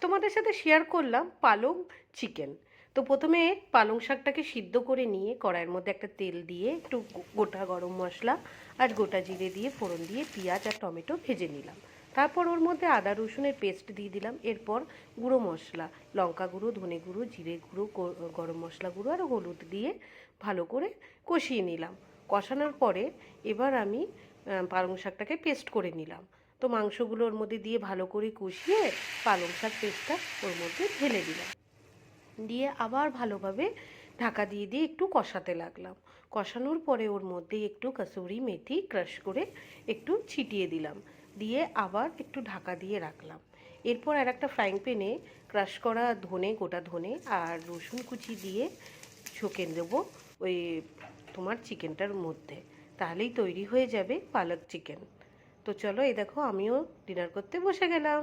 তোমাদের সাথে শেয়ার করলাম পালং চিকেন। তো প্রথমে পালং শাকটাকে সিদ্ধ করে নিয়ে কড়াইয়ের মধ্যে একটা তেল দিয়ে একটু গোটা গরম মশলা আর গোটা জিরে দিয়ে ফোড়ন দিয়ে পেঁয়াজ আর টমেটো ভেজে নিলাম। তারপর ওর মধ্যে আদা রসুনের পেস্ট দিয়ে দিলাম। এরপর গুঁড়ো মশলা, লঙ্কা গুঁড়ো, ধনে গুঁড়ো, জিরে গুঁড়ো, গরম মশলা গুঁড়ো আর হলুদ দিয়ে ভালো করে কষিয়ে নিলাম। কষানোর পরে এবার আমি পালং শাকটাকে পেস্ট করে নিলাম। তো মাংসগুলো ওর মধ্যে দিয়ে ভালো করে কষিয়ে পালং শাক পেস্টটা ওর মধ্যে ঢেলে দিলাম। দিয়ে আবার ভালোভাবে ঢাকা দিয়ে দিয়ে একটু কষাতে লাগলাম। কষানোর পরে ওর মধ্যে একটু কাসুরি মেথি ক্রাশ করে একটু ছিটিয়ে দিলাম। দিয়ে আবার একটু ঢাকা দিয়ে রাখলাম। এরপর আর একটা ফ্রাইং প্যানে ক্রাশ করা ধনে, গোটা ধনে আর রসুন কুচি দিয়ে ছকে দেবো ওই তোমার চিকেনটার মধ্যে। তাহলেই তৈরি হয়ে যাবে পালক চিকেন। তো চলো, এই দেখো আমিও ডিনার করতে বসে গেলাম।